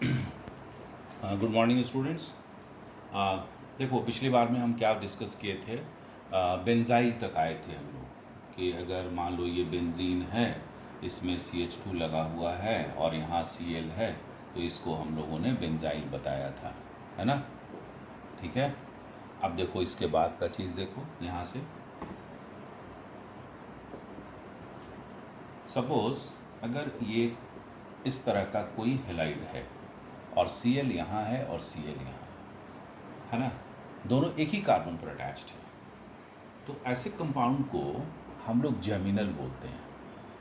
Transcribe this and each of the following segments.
Good morning students. देखो, पिछली बार में हम क्या डिस्कस किए थे। बेंजाइल तक आए थे हम लोग कि अगर मान लो ये बेंजीन है, इसमें CH2 लगा हुआ है और यहाँ Cl है, तो इसको हम लोगों ने बेंजाइल बताया था, है ना। ठीक है। अब देखो इसके बाद का चीज़ देखो यहाँ से। सपोज़ अगर ये इस तरह का कोई हेलाइड है और Cl यहाँ है और Cl यहाँ है ना, दोनों एक ही कार्बन पर अटैच्ड है, तो ऐसे कंपाउंड को हम लोग जेमिनल बोलते हैं।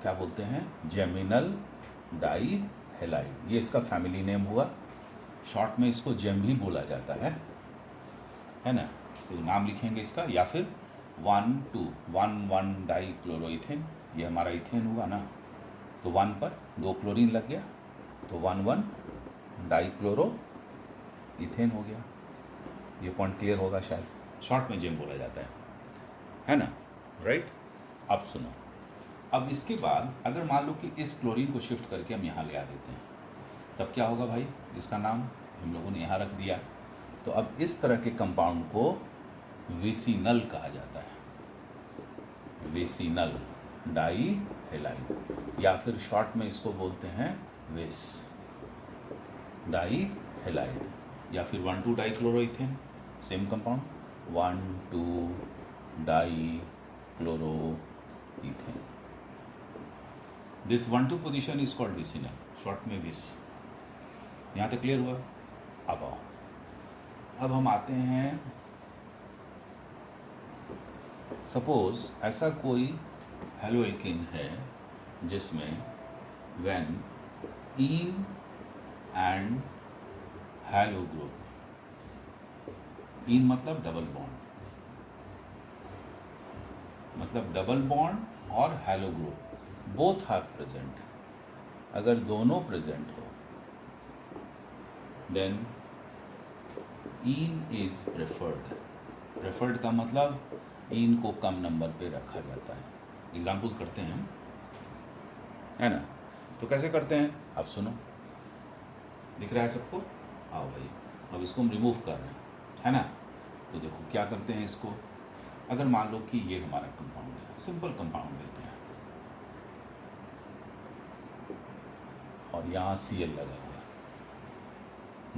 क्या बोलते हैं? Geminal die halide. ये इसका फैमिली नेम हुआ। शॉर्ट में इसको जेम भी बोला जाता है ना। तो नाम लिखेंगे इसका, या फिर 1,2,1,1 डाई क्लोरोइथेन, ये हमारा इथेन हुआ ना, तो 1 पर 2 क्लोरीन लग गया, तो 1,1 डाई क्लोरो इथेन हो गया। ये पॉइंट क्लियर होगा शायद। शॉर्ट में जेम बोला जाता है ना, राइट। अब सुनो, अब इसके बाद अगर मान लो कि इस क्लोरीन को शिफ्ट करके हम यहाँ ले आ देते हैं, तब क्या होगा भाई? इसका नाम हम लोगों ने यहाँ रख दिया। तो अब इस तरह के कंपाउंड को विसिनल कहा जाता है। विसिनल डाई हेलाइड, या फिर शॉर्ट में इसको बोलते हैं विस डाई हेलाइड, या फिर 1,2 dichloroethane, same compound 1,2 dichloroethane. This 1,2 position is called vicinal, short में विस। यहाँ तक क्लियर हुआ? अब आओ, अब हम आते हैं। सपोज ऐसा कोई हेलोएल्कीन है जिसमें when in and halo group, इन मतलब डबल बॉन्ड, मतलब डबल बॉन्ड और halo group both are present. अगर दोनों प्रेजेंट हो then in is preferred. Preferred का मतलब इन को कम नंबर पे रखा जाता है। एग्जाम्पल करते हैं हम, है ना। तो कैसे करते हैं अब सुनो, दिख रहा है सबको? आओ भाई, अब इसको हम रिमूव कर रहे हैं, है ना। तो देखो क्या करते हैं इसको। अगर मान लो कि ये हमारा कंपाउंड है, सिंपल कंपाउंड लेते हैं और यहाँ Cl लगा हुआ है,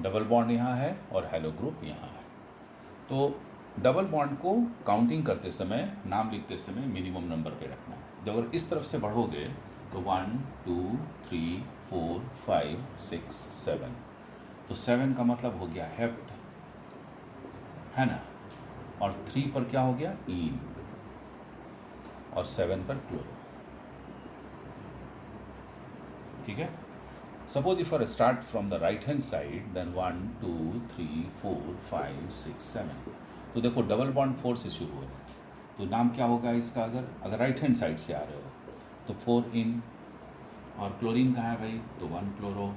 डबल बॉन्ड यहाँ है और हेलो ग्रुप यहाँ है। तो डबल बॉन्ड को काउंटिंग करते समय, नाम लिखते समय मिनिमम नंबर पे रखना है। जब अगर इस तरफ से बढ़ोगे तो 1, 2, 3, 4, 5, 6, 7, तो 7 का मतलब हो गया हेप्ट, है ना। और 3 पर क्या हो गया? इन, और 7 पर क्लोरो। ठीक है। Suppose if are start from the right hand side, then 1, 2, 3, 4, 5, 6, 7। तो देखो डबल बॉन्ड 4 से शुरू हो रहा है, तो नाम क्या होगा इसका? अगर राइट हैंड साइड से आ रहे हो तो 4 इन, और क्लोरीन कहाँ है भाई? तो 1 क्लोरो।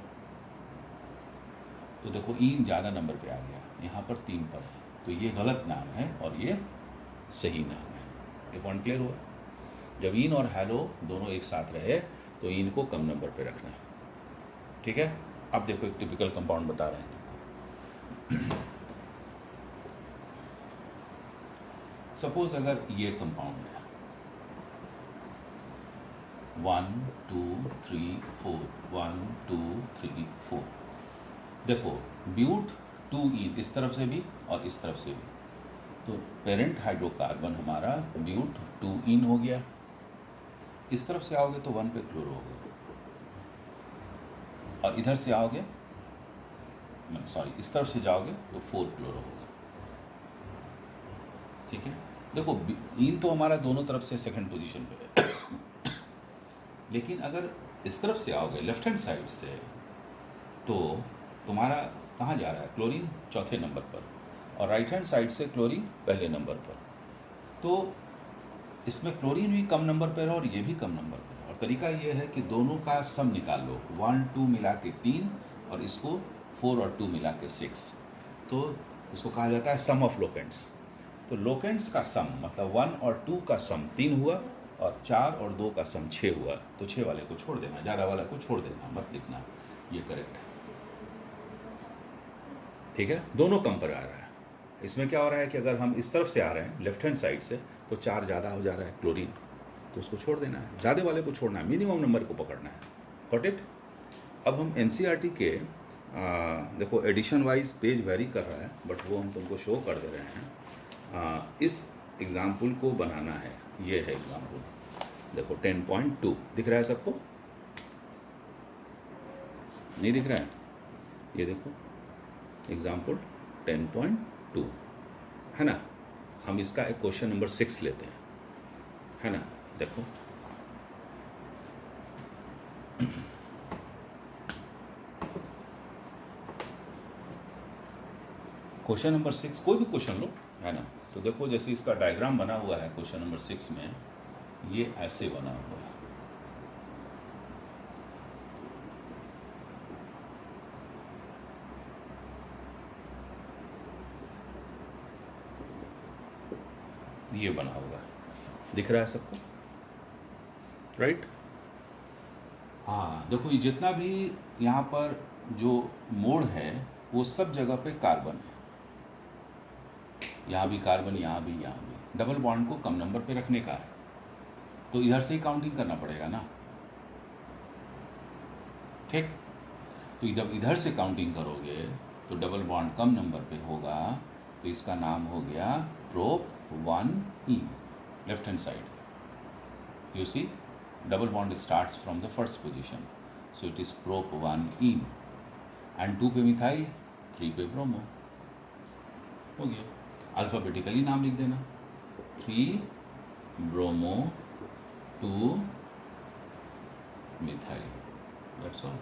तो देखो इन ज़्यादा नंबर पे आ गया, यहाँ पर 3 पर है, तो ये गलत नाम है और ये सही नाम है। ये पॉइंट क्लियर हुआ? जब इन और हैलो दोनों एक साथ रहे तो इन को कम नंबर पे रखना है। ठीक है। अब देखो एक टिपिकल कंपाउंड बता रहे हैं। सपोज अगर ये कंपाउंड है 1, 2, 3, 4, 1, 2, 3, 4, देखो ब्यूट 2 इन इस तरफ से भी और इस तरफ से भी, तो पेरेंट हाइड्रोकार्बन हमारा ब्यूट 2 इन हो गया। इस तरफ से आओगे तो 1 पे क्लोरो हो गया, और इधर से आओगे, सॉरी इस तरफ से जाओगे तो 4 क्लोरो होगा। ठीक है। देखो इन तो हमारा दोनों तरफ से सेकंड पोजीशन पे है, लेकिन अगर इस तरफ से आओगे लेफ्ट हैंड साइड से, तो तुम्हारा कहाँ जा रहा है? क्लोरीन चौथे नंबर पर, और राइट हैंड साइड से क्लोरीन पहले नंबर पर। तो इसमें क्लोरीन भी कम नंबर पर है और ये भी कम नंबर पर है, और तरीका ये है कि दोनों का सम निकाल लो। 1, 2 मिला के 3, और इसको 4 और 2 मिला के 6, तो इसको कहा जाता है सम ऑफ लोकेंट्स। तो लोकेंट्स का सम मतलब 1 और 2 का सम 3 हुआ, और 4 और 2 का सम 6 हुआ। तो 6 वाले को छोड़ देना, ज़्यादा वाला को छोड़ देना, मत लिखना, ये करेक्ट है। ठीक है, दोनों कम पर आ रहा है। इसमें क्या हो रहा है कि अगर हम इस तरफ से आ रहे हैं लेफ्ट हैंड साइड से तो 4 ज़्यादा हो जा रहा है क्लोरीन, तो उसको छोड़ देना है, ज़्यादा वाले को छोड़ना है, मिनिमम नंबर को पकड़ना है। Got it. अब हम एनसीईआरटी के देखो एडिशन वाइज पेज वेरी कर रहा है बट वो हम तुमको शो कर दे रहे हैं। इस एग्जाम्पल को बनाना है, ये है एग्जाम्पल, देखो 10.2 दिख रहा है सबको? नहीं दिख रहा है? ये देखो एग्जाम्पल 10.2 है ना। हम इसका एक क्वेश्चन नंबर 6 लेते हैं, है ना। देखो क्वेश्चन नंबर 6, कोई भी क्वेश्चन लो, है ना। तो देखो जैसे इसका डायग्राम बना हुआ है क्वेश्चन नंबर 6 में, ये ऐसे बना हुआ है। ये बना हुआ है, दिख रहा है सबको? राइट। हाँ देखो ये जितना भी यहाँ पर जो मोड़ है वो सब जगह पे कार्बन है, यहाँ भी कार्बन, यहाँ भी, यहाँ भी। डबल बॉन्ड को कम नंबर पे रखने का है, तो इधर से ही काउंटिंग करना पड़ेगा ना, ठीक। तो जब इधर से काउंटिंग करोगे तो डबल बॉन्ड कम नंबर पे होगा, तो इसका नाम हो गया prop 1E, left hand side. You see double bond starts from the first position, so it is prop 1E and 2 पे मिथाइल, 3 पे ब्रोमो, हो गया। अल्फ़ाबेटिकली नाम लिख देना, 3 ब्रोमो 2 मिथाइल, दैट्स ऑल।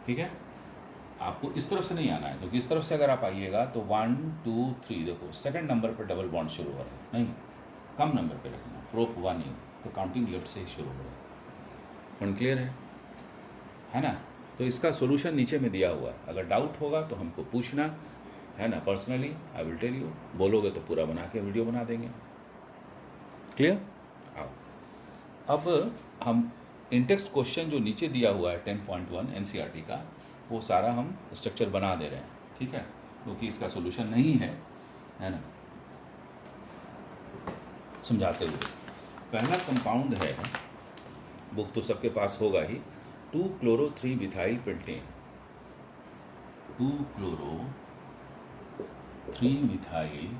ठीक है, आपको इस तरफ से नहीं आना है, क्योंकि इस तरफ से अगर आप आइएगा तो 1 2 3 देखो सेकंड नंबर पर डबल बॉन्ड शुरू हो रहा है, नहीं कम नंबर पे रखना, प्रोप 1E, तो काउंटिंग लेफ्ट से ही शुरू हो रहा है। पॉइंट क्लियर है ना। तो इसका सॉल्यूशन नीचे में दिया हुआ है, अगर डाउट होगा तो हमको पूछना, है ना। Personally I will tell you, बोलोगे तो पूरा बना के वीडियो बना देंगे। क्लियर। आओ अब हम इंटेक्स्ट क्वेश्चन जो नीचे दिया हुआ है 10.1 एनसीईआरटी का, वो सारा हम स्ट्रक्चर बना दे रहे हैं, ठीक है, क्योंकि इसका सॉल्यूशन नहीं है ना। समझाते हुए, पहला कंपाउंड है, बुक तो सबके पास होगा ही, 2-chloro-3 methyl pentane, 2-chloro-3 methyl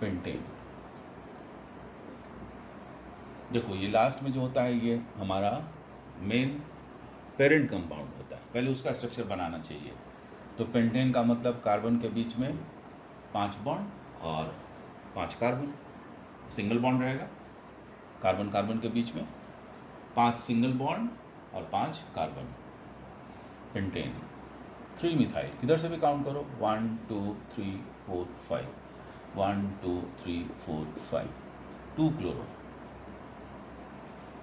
pentane. देखो ये लास्ट में जो होता है ये हमारा मेन पेरेंट कंपाउंड होता है, पहले उसका स्ट्रक्चर बनाना चाहिए। तो पेंटेन का मतलब कार्बन के बीच में 5 बॉन्ड और 5 कार्बन, सिंगल बॉन्ड रहेगा, कार्बन कार्बन के बीच में 5 सिंगल बॉन्ड और 5 कार्बन। पेंटेन 3 मिथाइल, किधर से भी काउंट करो, 1 2 3 4 5, 1 2 3 4 5, 2-chloro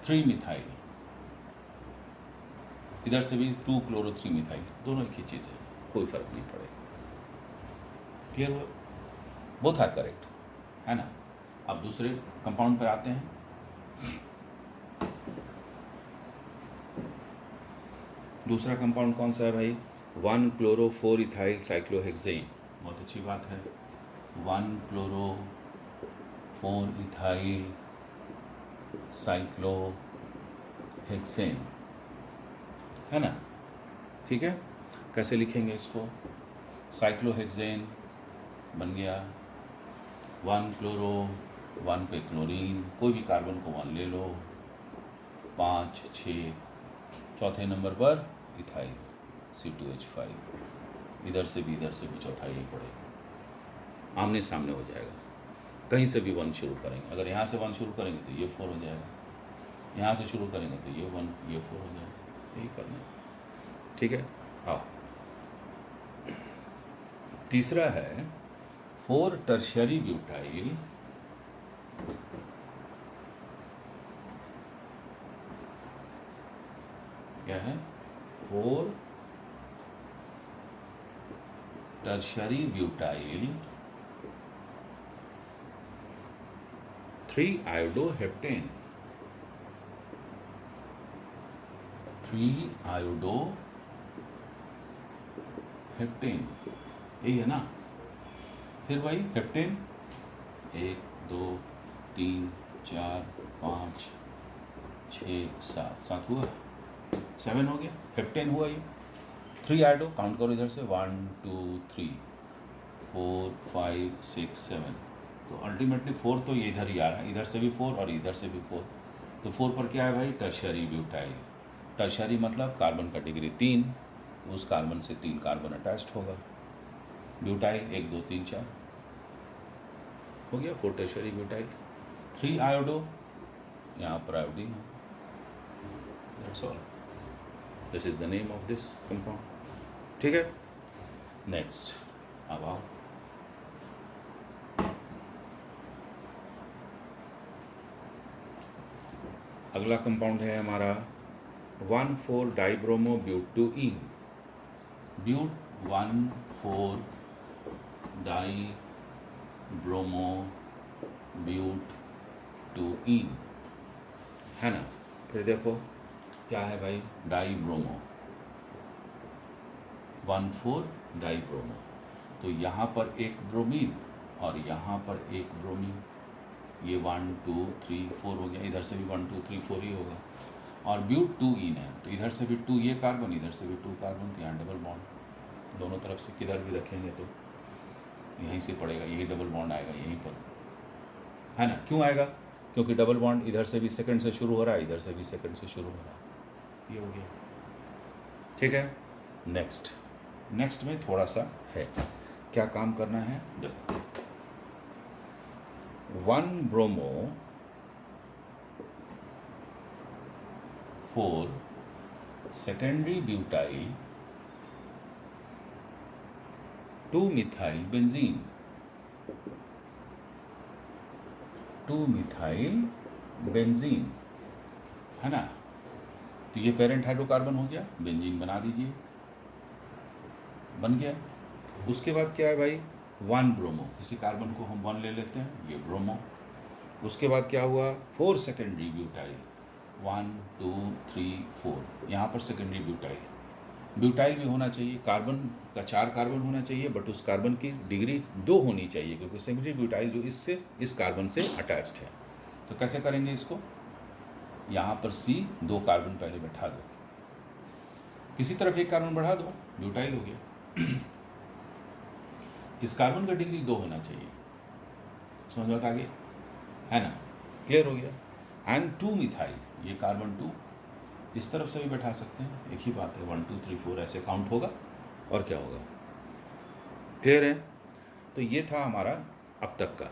3 मिथाइल, इधर से भी 2-chloro-3 मिथाइल, दोनों एक ही चीज़ है, कोई फर्क नहीं पड़ेगा। क्लियर हुआ? बोथ आर करेक्ट, है ना। अब दूसरे कंपाउंड पर आते हैं। दूसरा कंपाउंड कौन सा है भाई? 1-chloro-4-ethyl साइक्लोहेक्सेन, बहुत अच्छी बात है। 1-chloro-4-ethyl साइक्लोहेक्सेन, है ना। ठीक है, कैसे लिखेंगे इसको? साइक्लोहेक्सेन बन गया 1-chloro, 1 पे क्लोरीन, कोई भी कार्बन को 1 ले लो, 5 6, चौथे नंबर पर इथाइल C2H5, इधर से भी चौथा यही पड़ेगा, आमने सामने हो जाएगा। कहीं से भी 1 शुरू करेंगे, अगर यहाँ से 1 शुरू करेंगे तो ये 4 हो जाएगा, यहाँ से शुरू करेंगे तो ये 1 ये 4 हो जाएगा, यही करना है। ठीक है, आओ तीसरा है 4 टर्शियरी ब्यूटाइल क्या है? 4 टर्शियरी ब्यूटाइल 3 आयोडोहेप्टेन, 3 आयोडोहेप्टेन हेप्टेन, यही है ना। फिर वही हेप्टेन 1 2 3 4 5 6 7, 7 हुआ, 7 हो गया, हेप्टेन हुआ ये। 3 ऐड हो, काउंट करो इधर से 1 2 3 4 5 6 7, तो अल्टीमेटली 4 तो ये इधर ही आ रहा है, इधर से भी 4 और इधर से भी 4, तो 4 पर क्या है भाई, टर्शियरी ब्यूटाइल। टर्शियरी मतलब कार्बन का डिग्री 3, उस कार्बन से 3 कार्बन अटैच्ड होगा, ब्यूटाइल 1 2 3 4 हो गया 4 टर्शियरी ब्यूटाइल। 3 आयोडो, यहाँ पर iodine, that's all, this is the name of this compound. ठीक है, नेक्स्ट अब आओ, अगला कंपाउंड है हमारा 1,4 डाइब्रोमो ब्यूटूइन। ब्यूट 1,4 डाइब्रोमो ब्यूटूइन है ना। फिर देखो क्या है भाई, डाइब्रोमो 1,4 डाइब्रोमो, तो यहाँ पर एक ब्रोमीन और यहाँ पर एक ब्रोमीन, ये 1 2 3 4 हो गया, इधर से भी 1 2 3 4 ही होगा, और ब्यूट 2 इन है, तो इधर से भी 2 ये कार्बन, इधर से भी 2 कार्बन, तो यहाँ डबल बॉन्ड दोनों तरफ से, किधर भी रखेंगे तो यहीं से पड़ेगा, यही डबल बॉन्ड आएगा यहीं पर, है ना। क्यों आएगा, क्योंकि डबल बॉन्ड इधर से भी सेकंड से शुरू हो रहा है, इधर से भी सेकंड से शुरू हो रहा है, ये हो गया। ठीक है, नेक्स्ट में थोड़ा सा है, क्या काम करना है, देखो 1 bromo 4 secondary butyl 2 methyl benzene, 2 methyl benzene है ना। तो ये पेरेंट हाइड्रोकार्बन हो गया, बेंजीन बना दीजिए, बन गया। उसके बाद क्या है भाई, 1 ब्रोमो, किसी कार्बन को हम 1 ले लेते हैं, ये ब्रोमो। उसके बाद क्या हुआ, 4 सेकेंडरी ब्यूटाइल, 1 2 3 4, यहाँ पर सेकेंडरी ब्यूटाइल। ब्यूटाइल भी होना चाहिए, कार्बन का 4 कार्बन होना चाहिए, बट उस कार्बन की डिग्री 2 होनी चाहिए, क्योंकि सेकेंडरी ब्यूटाइल जो इससे इस कार्बन से अटैच्ड है। तो कैसे करेंगे इसको, यहाँ पर C 2 कार्बन पहले बैठा दो, किसी तरफ एक कार्बन बढ़ा दो, ब्यूटाइल हो गया। इस कार्बन का डिग्री 2 होना चाहिए, समझ में आ गया, है ना, क्लियर हो गया। एंड 2 मिथाइल, ये कार्बन 2 इस तरफ से भी बैठा सकते हैं, एक ही बात है, 1 2 3 4 ऐसे काउंट होगा, और क्या होगा, क्लियर है। तो ये था हमारा अब तक का।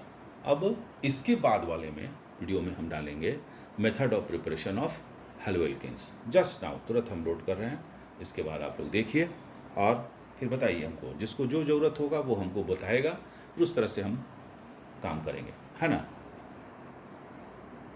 अब इसके बाद वाले में वीडियो में हम डालेंगे method of preparation of haloalkanes, just now तुरंत हम लोड कर रहे हैं, इसके बाद आप लोग देखिए और फिर बताइए हमको, जिसको जो ज़रूरत होगा वो हमको बताएगा, उस तरह से हम काम करेंगे, है ना।